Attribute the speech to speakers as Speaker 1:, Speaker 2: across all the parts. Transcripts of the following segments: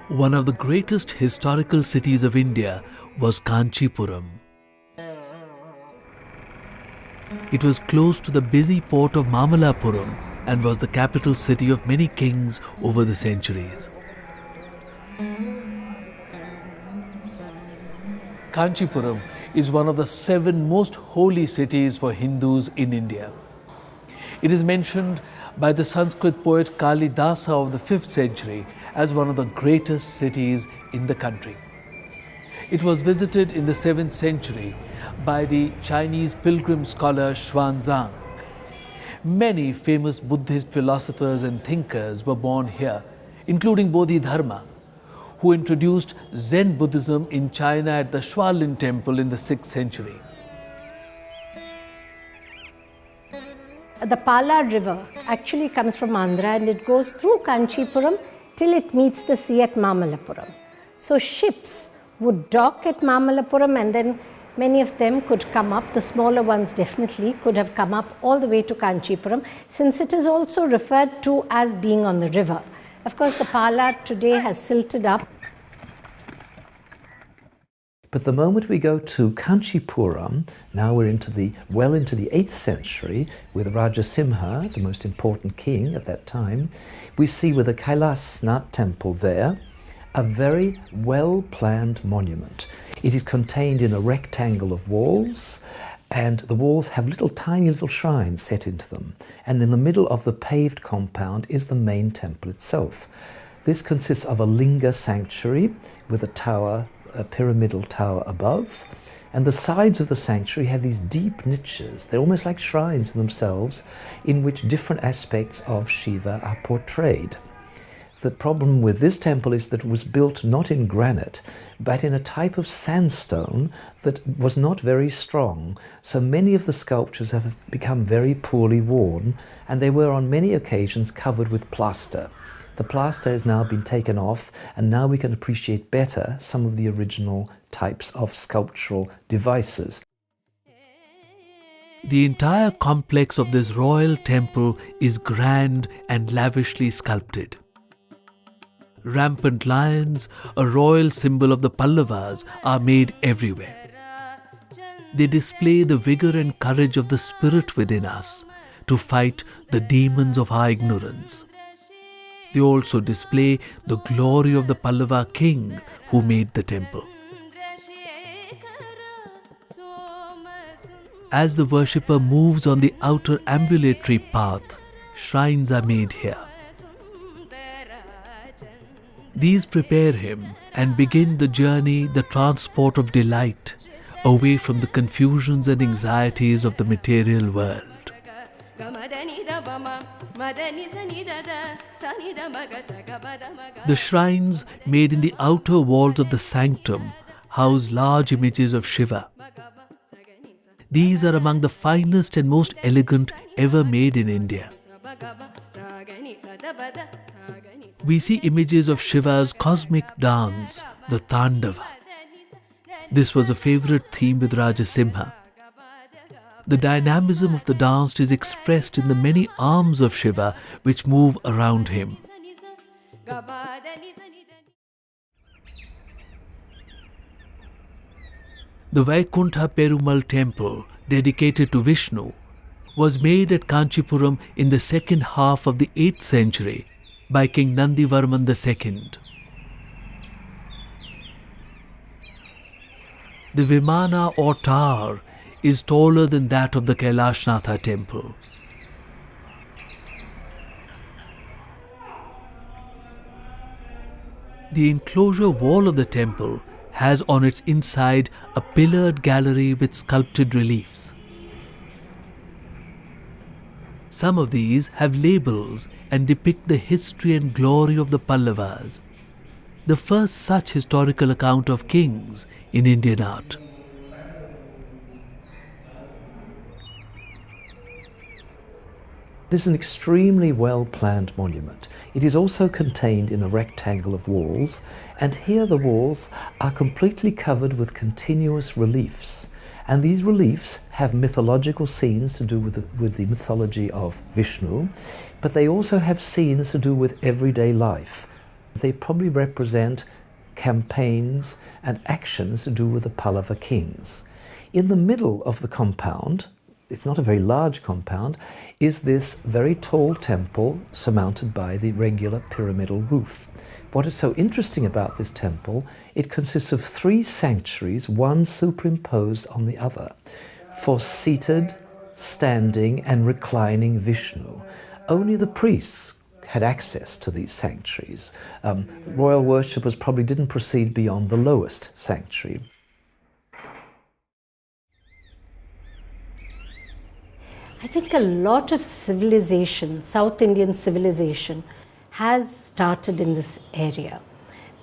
Speaker 1: One of the greatest historical cities of India was Kanchipuram. It was close to the busy port of Mamalapuram and was the capital city of many kings over the centuries. Kanchipuram is one of the 7 most holy cities for Hindus in India. It is mentioned by the Sanskrit poet Kalidasa of the 5th century as one of the greatest cities in the country. It was visited in the 7th century by the Chinese pilgrim scholar Xuanzang. Many famous Buddhist philosophers and thinkers were born here, including Bodhidharma, who introduced Zen Buddhism in China at the Shaolin Temple in the 6th century.
Speaker 2: The Pala river actually comes from Andhra and it goes through Kanchipuram till it meets the sea at Mamalapuram. So ships would dock at Mamalapuram and then many of them could come up, the smaller ones definitely could have come up all the way to Kanchipuram, since it is also referred to as being on the river. Of course, the Pala today has silted up.
Speaker 3: But the moment we go to Kanchipuram, now we're well into the 8th century with Rajasimha, the most important king at that time, we see with the Kailasnath temple there a very well-planned monument. It is contained in a rectangle of walls, and the walls have tiny little shrines set into them. And in the middle of the paved compound is the main temple itself. This consists of a linga sanctuary with a tower, a pyramidal tower above, and the sides of the sanctuary have these deep niches. They're almost like shrines in themselves, in which different aspects of Shiva are portrayed. The problem with this temple is that it was built not in granite, but in a type of sandstone that was not very strong. So many of the sculptures have become very poorly worn, and they were on many occasions covered with plaster. The plaster has now been taken off, and now we can appreciate better some of the original types of sculptural devices.
Speaker 1: The entire complex of this royal temple is grand and lavishly sculpted. Rampant lions, a royal symbol of the Pallavas, are made everywhere. They display the vigor and courage of the spirit within us to fight the demons of our ignorance. They also display the glory of the Pallava king who made the temple. As the worshipper moves on the outer ambulatory path, shrines are made here. These prepare him and begin the journey, the transport of delight, away from the confusions and anxieties of the material world. The shrines made in the outer walls of the sanctum house large images of Shiva. These are among the finest and most elegant ever made in India. We see images of Shiva's cosmic dance, the Tandava. This was a favorite theme with Rajasimha. The dynamism of the dance is expressed in the many arms of Shiva which move around him. The Vaikuntha Perumal temple, dedicated to Vishnu, was made at Kanchipuram in the second half of the 8th century by King Nandivarman II. The Vimana or tower is taller than that of the Kailashnatha temple. The enclosure wall of the temple has on its inside a pillared gallery with sculpted reliefs. Some of these have labels and depict the history and glory of the Pallavas, the first such historical account of kings in Indian art.
Speaker 3: This is an extremely well-planned monument. It is also contained in a rectangle of walls, and here the walls are completely covered with continuous reliefs. And these reliefs have mythological scenes to do with the mythology of Vishnu, but they also have scenes to do with everyday life. They probably represent campaigns and actions to do with the Pallava kings. In the middle of the compound, it's not a very large compound, is this very tall temple surmounted by the regular pyramidal roof. What is so interesting about this temple, it consists of 3 sanctuaries, one superimposed on the other, for seated, standing and reclining Vishnu. Only the priests had access to these sanctuaries. Royal worshippers probably didn't proceed beyond the lowest sanctuary.
Speaker 2: I think a lot of civilization, South Indian civilization, has started in this area,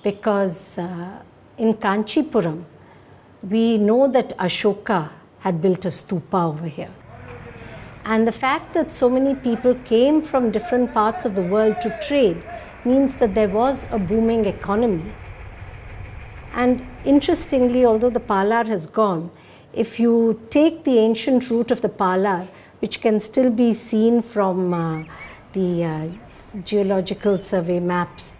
Speaker 2: because in Kanchipuram, we know that Ashoka had built a stupa over here. And the fact that so many people came from different parts of the world to trade means that there was a booming economy. And interestingly, although the Palar has gone, if you take the ancient route of the Palar, which can still be seen from the geological survey maps,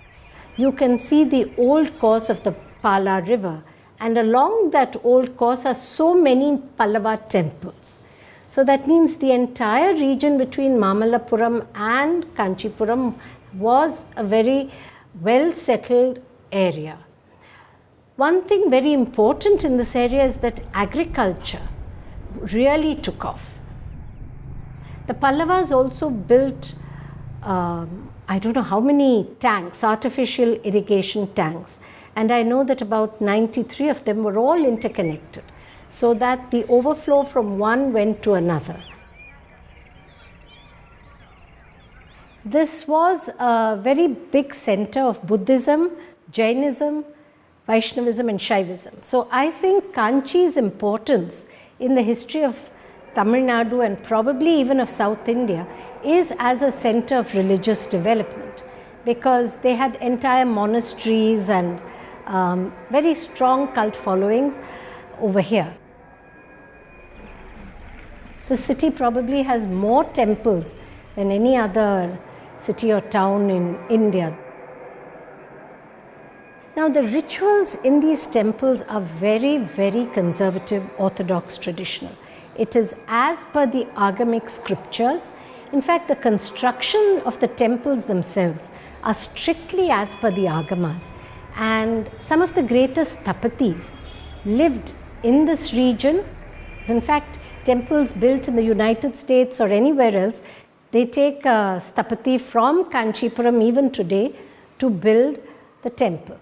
Speaker 2: you can see the old course of the Palar river, and along that old course are so many Pallava temples. So that means the entire region between Mamallapuram and Kanchipuram was a very well settled area. One thing very important in this area is that agriculture really took off. The Pallavas also built, I don't know how many tanks, artificial irrigation tanks, and I know that about 93 of them were all interconnected, so that the overflow from one went to another. This was a very big center of Buddhism, Jainism, Vaishnavism and Shaivism. So I think Kanchi's importance in the history of Tamil Nadu and probably even of South India is as a center of religious development, because they had entire monasteries and very strong cult followings over here. The city probably has more temples than any other city or town in India. Now, the rituals in these temples are very, very conservative, orthodox, traditional. It is as per the Agamic scriptures. In fact, the construction of the temples themselves are strictly as per the Agamas. And some of the greatest Tapatis lived in this region. In fact, temples built in the United States or anywhere else, they take a Stapati from Kanchipuram even today to build the temple.